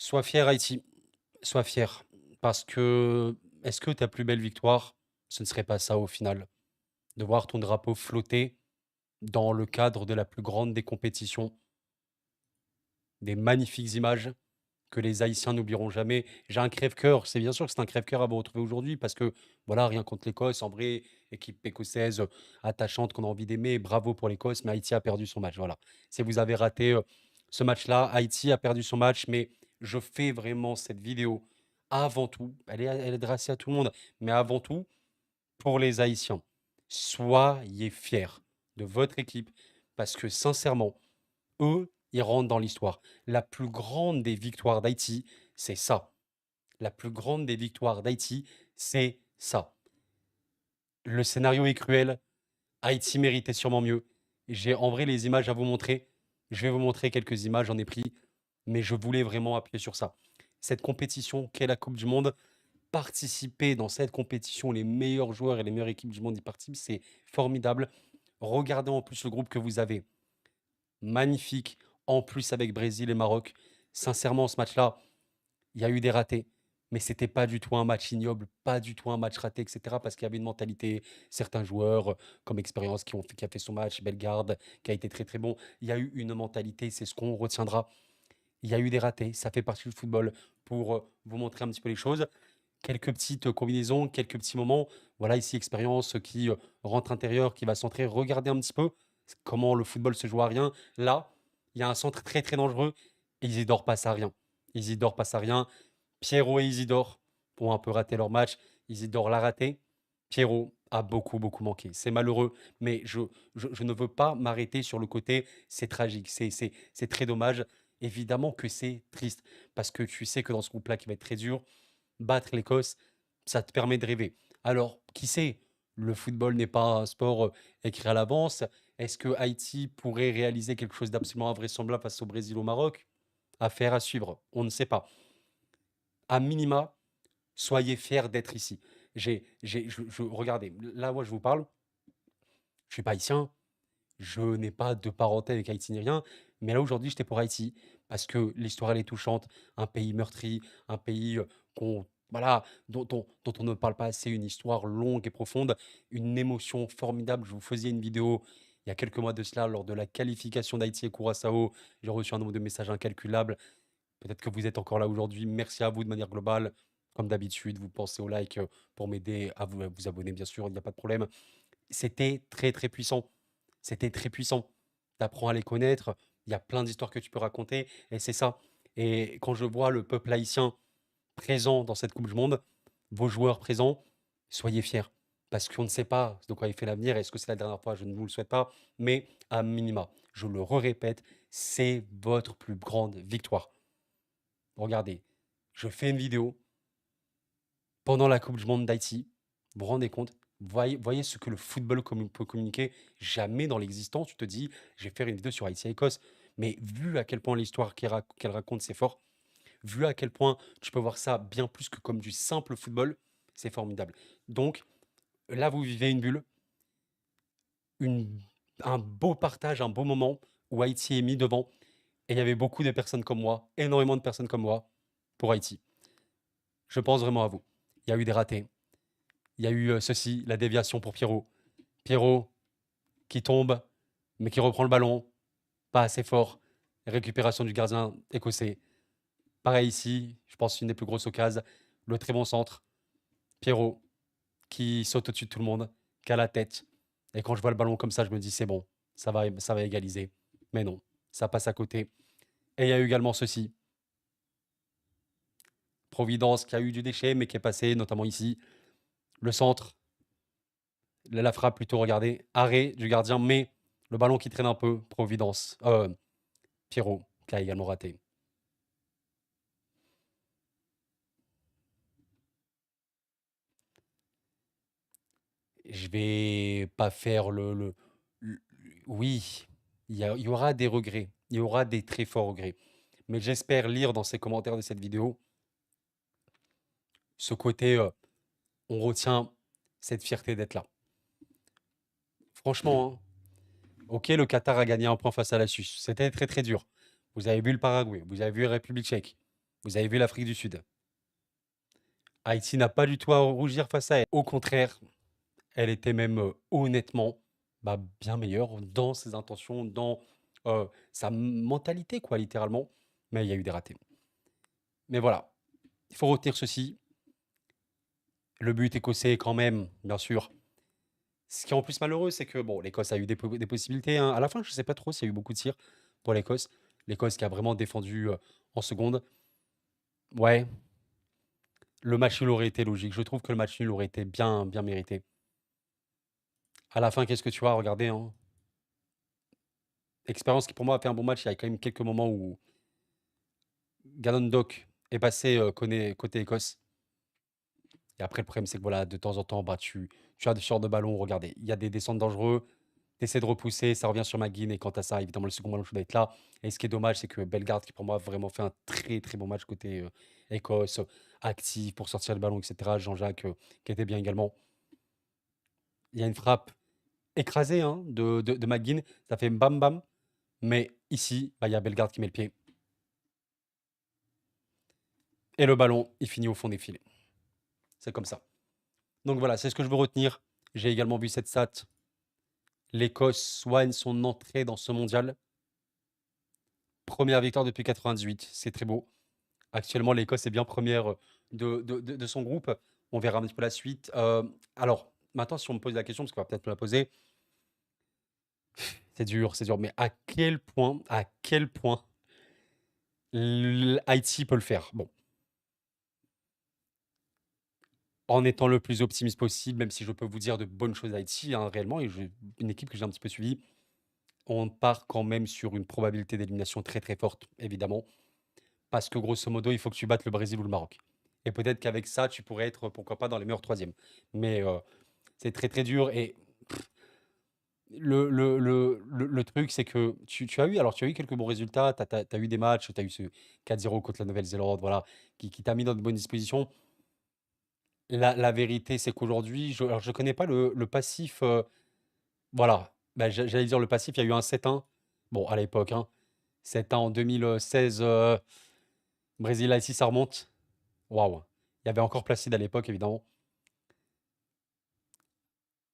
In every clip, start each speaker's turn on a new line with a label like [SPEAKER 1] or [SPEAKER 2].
[SPEAKER 1] Sois fier, Haïti. Sois fier. Parce que, est-ce que ta plus belle victoire, ce ne serait pas ça au final? De voir ton drapeau flotter dans le cadre de la plus grande des compétitions, des magnifiques images que les Haïtiens n'oublieront jamais. J'ai un crève-cœur, c'est bien sûr que c'est un crève-cœur à vous retrouver aujourd'hui parce que, voilà, rien contre l'Écosse, en vrai, équipe écossaise attachante qu'on a envie d'aimer, bravo pour l'Écosse, mais Haïti a perdu son match. Voilà. Si vous avez raté ce match-là, Haïti a perdu son match, mais je fais vraiment cette vidéo avant tout, elle est adressée à tout le monde, mais avant tout pour les Haïtiens. Soyez fiers de votre équipe parce que sincèrement, eux, ils rentrent dans l'histoire. La plus grande des victoires d'Haïti, c'est ça. La plus grande des victoires d'Haïti, c'est ça. Le scénario est cruel. Haïti méritait sûrement mieux. J'ai en vrai les images à vous montrer. Je vais vous montrer quelques images, j'en ai pris. Mais je voulais vraiment appuyer sur ça. Cette compétition qu'est la Coupe du Monde, participer dans cette compétition, les meilleurs joueurs et les meilleures équipes du monde y participent, c'est formidable. Regardez en plus le groupe que vous avez. Magnifique. En plus avec Brésil et Maroc. Sincèrement, ce match-là, il y a eu des ratés. Mais c'était pas du tout un match ignoble, pas du tout un match raté, etc. Parce qu'il y avait une mentalité, certains joueurs, comme Expérience, qui a fait son match, Bellegarde, qui a été très très bon. Il y a eu une mentalité, c'est ce qu'on retiendra. Il y a eu des ratés, ça fait partie du football. Pour vous montrer un petit peu les choses, quelques petites combinaisons, quelques petits moments. Voilà, ici, Expérience qui rentre intérieur, qui va centrer. Regardez un petit peu comment le football se joue à rien. Là, il y a un centre très très dangereux et Isidore passe à rien. Isidore passe à rien. Pierrot et Isidore ont un peu raté leur match. Isidore l'a raté. Pierrot a beaucoup beaucoup manqué. C'est malheureux, mais je ne veux pas m'arrêter sur le côté c'est tragique, c'est très dommage. Évidemment que c'est triste parce que tu sais que dans ce groupe-là qui va être très dur, battre l'Écosse, ça te permet de rêver. Alors, qui sait? Le football n'est pas un sport écrit à l'avance. Est-ce que Haïti pourrait réaliser quelque chose d'absolument invraisemblable face au Brésil, au Maroc? Affaire à suivre. On ne sait pas. À minima, soyez fiers d'être ici. Regardez, là, moi, je vous parle. Je suis pas haïtien. Je n'ai pas de parenté avec Haïti ni rien. Mais là, aujourd'hui, j'étais pour Haïti parce que l'histoire, elle est touchante. Un pays meurtri, un pays voilà, dont on ne parle pas assez, une histoire longue et profonde, une émotion formidable. Je vous faisais une vidéo il y a quelques mois de cela, lors de la qualification d'Haïti et Curaçao. J'ai reçu un nombre de messages incalculable. Peut-être que vous êtes encore là aujourd'hui. Merci à vous de manière globale. Comme d'habitude, vous pensez au like pour m'aider à vous abonner, bien sûr, il n'y a pas de problème. C'était très, très puissant. C'était très puissant. Tu apprends à les connaître. Il y a plein d'histoires que tu peux raconter. Et c'est ça. Et quand je vois le peuple haïtien présent dans cette Coupe du Monde, vos joueurs présents, soyez fiers. Parce qu'on ne sait pas de quoi il fait l'avenir. Est-ce que c'est la dernière fois? Je ne vous le souhaite pas. Mais à minima, je le répète, c'est votre plus grande victoire. Regardez, je fais une vidéo pendant la Coupe du Monde d'Haïti. Vous vous rendez compte? Voyez ce que le football peut communiquer. Jamais dans l'existence, tu te dis, je vais faire une vidéo sur Haïti-Écosse. Mais vu à quel point l'histoire qu'elle raconte, c'est fort, vu à quel point tu peux voir ça bien plus que comme du simple football, c'est formidable. Donc là, vous vivez une bulle, une- un beau partage, un beau moment où Haïti est mis devant. Et il y avait beaucoup de personnes comme moi, énormément de personnes comme moi, pour Haïti. Je pense vraiment à vous. Il y a eu des ratés. Il y a eu ceci, la déviation pour Pierrot. Pierrot qui tombe, mais qui reprend le ballon, pas assez fort. Récupération du gardien écossais. Pareil ici, je pense une des plus grosses occasions. Le très bon centre. Pierrot qui saute au-dessus de tout le monde, qui a la tête. Et quand je vois le ballon comme ça, je me dis c'est bon, ça va égaliser. Mais non, ça passe à côté. Et il y a eu également ceci. Providence qui a eu du déchet, mais qui est passé, notamment ici. Le centre, la frappe plutôt, regardez. Arrêt du gardien, mais le ballon qui traîne un peu. Providence. Pierrot, qui a également raté. Je vais pas faire le- Oui, il y aura des regrets. Il y aura des très forts regrets. Mais j'espère lire dans ces commentaires de cette vidéo ce côté, on retient cette fierté d'être là. Franchement, hein, ok, le Qatar a gagné un point face à la Suisse. C'était très très dur. Vous avez vu le Paraguay, vous avez vu la République tchèque. Vous avez vu l'Afrique du Sud. Haïti n'a pas du tout à rougir face à elle. Au contraire, elle était même honnêtement bien meilleure dans ses intentions, dans sa mentalité, quoi, littéralement. Mais il y a eu des ratés. Mais voilà, il faut retenir ceci. Le but écossais, quand même, bien sûr. Ce qui est en plus malheureux, c'est que bon, l'Écosse a eu des possibilités, hein. À la fin, je ne sais pas trop s'il y a eu beaucoup de tirs pour l'Écosse. L'Écosse qui a vraiment défendu en seconde. Ouais, le match nul aurait été logique. Je trouve que le match nul aurait été bien, bien mérité. À la fin, qu'est-ce que tu vois? Regardez, hein. Expérience qui pour moi a fait un bon match. Il y a quand même quelques moments où Gannon Dock est passé côté Écosse. Et après, le problème, c'est que voilà, de temps en temps, tu as des sortes de ballons. Regardez, il y a des descentes dangereux. Tu essaies de repousser, ça revient sur McGinn. Et quant à ça, évidemment, le second ballon doit être là. Et ce qui est dommage, c'est que Bellegarde, qui pour moi a vraiment fait un très très bon match côté Écosse, actif pour sortir le ballon, etc. Jean-Jacques, qui était bien également. Il y a une frappe écrasée hein, de McGinn. Ça fait bam bam. Mais ici, il y a Bellegarde qui met le pied. Et le ballon, il finit au fond des filets. C'est comme ça. Donc voilà, c'est ce que je veux retenir. J'ai également vu cette stat. L'Écosse soigne son entrée dans ce mondial. Première victoire depuis 98, c'est très beau. Actuellement, l'Écosse est bien première de son groupe. On verra un petit peu la suite. Alors, maintenant, si on me pose la question, parce qu'on va peut-être me la poser, c'est dur, c'est dur. Mais à quel point Haïti peut le faire? Bon, en étant le plus optimiste possible, même si je peux vous dire de bonnes choses d'Haïti, hein, réellement, et une équipe que j'ai un petit peu suivie, on part quand même sur une probabilité d'élimination très très forte, évidemment, parce que grosso modo, il faut que tu battes le Brésil ou le Maroc. Et peut-être qu'avec ça, tu pourrais être, pourquoi pas, dans les meilleurs troisièmes. Mais c'est très très dur. Et le truc, c'est que tu as eu quelques bons résultats, tu as eu des matchs, tu as eu ce 4-0 contre la Nouvelle-Zélande, voilà, qui t'a mis dans de bonnes dispositions. La vérité, c'est qu'aujourd'hui, alors je connais pas le passif. Voilà, j'allais dire le passif, il y a eu un 7-1. Bon, à l'époque, hein. 7-1 en 2016, Brésil-Haïti, ça remonte. Waouh. Il y avait encore Placide à l'époque, évidemment.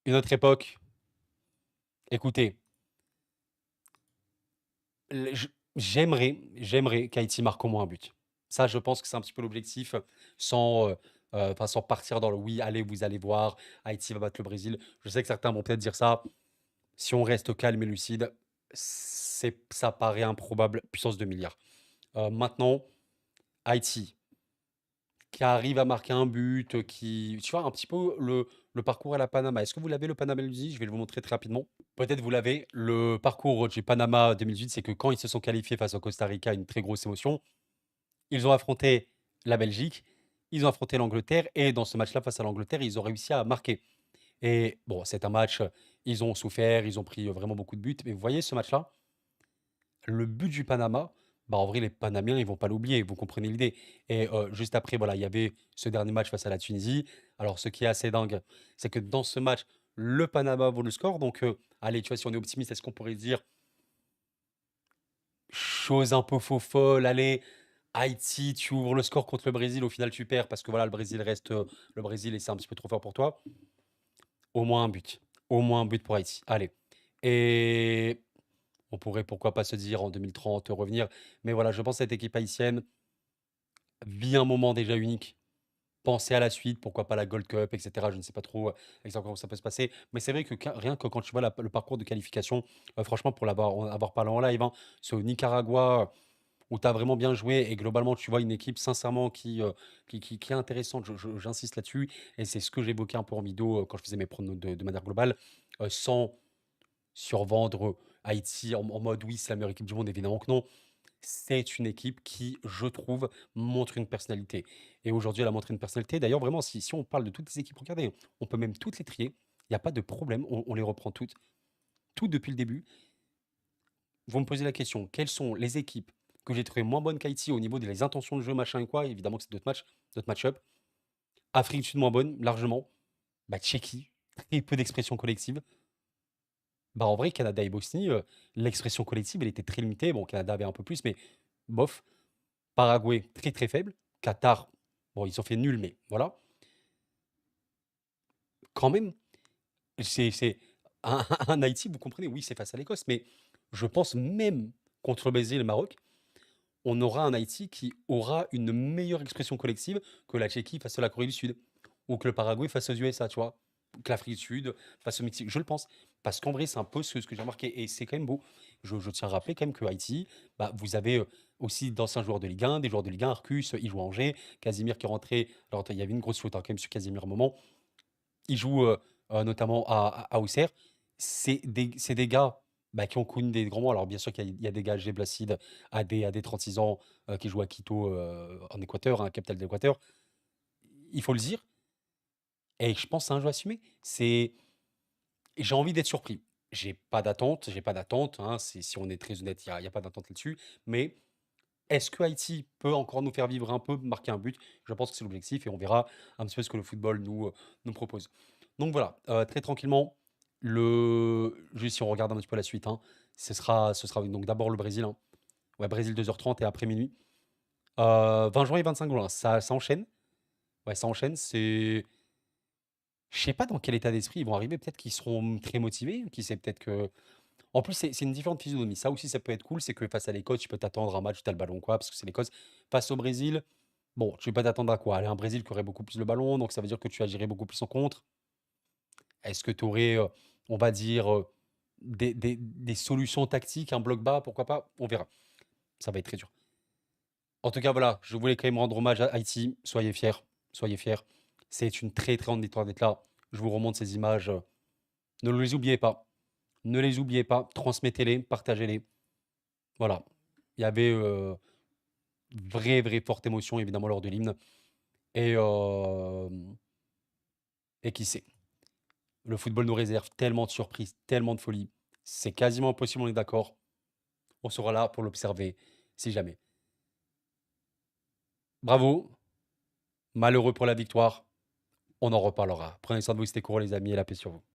[SPEAKER 1] Une autre époque. Écoutez, j'aimerais qu'Haïti marque au moins un but. Ça, je pense que c'est un petit peu l'objectif, sans, sans partir dans le oui, allez, vous allez voir, Haïti va battre le Brésil. Je sais que certains vont peut-être dire ça. Si on reste calme et lucide, ça paraît improbable, puissance de milliard. Maintenant, Haïti, qui arrive à marquer un but, tu vois, un petit peu le parcours à la Panama. Est-ce que vous l'avez, le Panama 2018? Je vais vous montrer très rapidement. Peut-être vous l'avez. Le parcours du Panama 2018, c'est que quand ils se sont qualifiés face au Costa Rica, une très grosse émotion, ils ont affronté la Belgique, ils ont affronté l'Angleterre, et dans ce match-là, face à l'Angleterre, ils ont réussi à marquer. Et bon, c'est un match, ils ont souffert, ils ont pris vraiment beaucoup de buts, mais vous voyez ce match-là, le but du Panama, en vrai, les Panaméens, ils vont pas l'oublier, vous comprenez l'idée. Et juste après, voilà, il y avait ce dernier match face à la Tunisie. Alors, ce qui est assez dingue, c'est que dans ce match, le Panama vaut le score. Donc, allez, tu vois, si on est optimiste, est-ce qu'on pourrait dire chose un peu faux folle, allez, Haïti, tu ouvres le score contre le Brésil, au final, tu perds parce que voilà, le Brésil reste le Brésil et c'est un petit peu trop fort pour toi. Au moins un but. Au moins un but pour Haïti. Allez. Et on pourrait pourquoi pas se dire en 2030 revenir. Mais voilà, je pense que cette équipe haïtienne vit un moment déjà unique. Pensez à la suite, pourquoi pas la Gold Cup, etc. Je ne sais pas trop exactement comment ça peut se passer. Mais c'est vrai que rien que quand tu vois le parcours de qualification, franchement, pour avoir parlé en live, hein, c'est au Nicaragua où tu as vraiment bien joué et globalement, tu vois une équipe sincèrement qui est intéressante. J'insiste là-dessus et c'est ce que j'évoquais un peu en vidéo quand je faisais mes pronos de manière globale, sans survendre Haïti en mode oui, c'est la meilleure équipe du monde, évidemment que non. C'est une équipe qui, je trouve, montre une personnalité. Et aujourd'hui, elle a montré une personnalité. D'ailleurs, vraiment, si on parle de toutes les équipes, regardez, on peut même toutes les trier. Il n'y a pas de problème, on les reprend toutes. Toutes depuis le début. Vous me posez la question, quelles sont les équipes que j'ai trouvées moins bonnes qu'Haïti au niveau des intentions de jeu, machin et quoi? Évidemment que c'est d'autres matchs, d'autres match-up. Afrique du Sud moins bonne, largement. Tchéquie, très peu d'expression collective. En vrai, Canada et Bosnie, l'expression collective, elle était très limitée. Bon, Canada avait un peu plus, mais bof. Paraguay, très, très faible. Qatar, bon, ils ont fait nul, mais voilà. Quand même, c'est un Haïti, vous comprenez, oui, c'est face à l'Écosse, mais je pense même contre le Brésil et le Maroc, on aura un Haïti qui aura une meilleure expression collective que la Tchéquie face à la Corée du Sud, ou que le Paraguay face aux USA, tu vois, que l'Afrique du Sud face au Mexique. Je le pense, parce qu'en vrai, c'est un peu ce que j'ai remarqué, et c'est quand même beau. Je tiens à rappeler quand même que Haïti, bah, vous avez aussi d'anciens joueurs de Ligue 1, des joueurs de Ligue 1, Arcus, il joue à Angers, Casimir qui est rentré, alors il y avait une grosse faute hein, quand même sur Casimir à un moment, il joue notamment à Auxerre. C'est des gars bah, qui ont connu des grands moments. Alors, bien sûr qu'il y a des gars, G. Blacide, à des 36 ans, qui jouent à Quito en Équateur, hein, capitale de l'Équateur. Il faut le dire. Et je pense que c'est un jeu assumé. J'ai envie d'être surpris. J'ai pas d'attente. Hein, si on est très honnête, il y a pas d'attente là-dessus. Mais est-ce que Haïti peut encore nous faire vivre un peu, marquer un but? Je pense que c'est l'objectif et on verra un petit peu ce que le football nous propose. Donc voilà, très tranquillement, juste si on regarde un petit peu la suite, hein, ce sera donc d'abord le Brésil. Hein. Ouais, Brésil 2h30 et après minuit. 20 juin et 25 juin, ça enchaîne. Ouais, ça enchaîne. Je sais pas dans quel état d'esprit ils vont arriver. Peut-être qu'ils seront très motivés. Qui sait, peut-être que. En plus, c'est une différente physionomie. Ça aussi, ça peut être cool. C'est que face à l'Écosse, tu peux t'attendre à un match où tu as le ballon, quoi, parce que c'est l'Écosse. Face au Brésil, bon, tu peux pas t'attendre à quoi? Aller un Brésil qui aurait beaucoup plus le ballon, donc ça veut dire que tu agirais beaucoup plus en contre. Est-ce que tu aurais, on va dire, des solutions tactiques, un bloc bas, pourquoi pas? On verra. Ça va être très dur. En tout cas, voilà, je voulais quand même rendre hommage à Haïti. Soyez fiers, soyez fiers. C'est une très très grande victoire d'être là. Je vous remonte ces images. Ne les oubliez pas. Ne les oubliez pas. Transmettez-les, partagez-les. Voilà. Il y avait vraie, vraie forte émotion, évidemment, lors de l'hymne. Et, et qui sait, le football nous réserve tellement de surprises, tellement de folie. C'est quasiment impossible, on est d'accord. On sera là pour l'observer, si jamais. Bravo, malheureux pour la victoire. On en reparlera. Prenez soin de vous, c'était court, les amis, et la paix sur vous.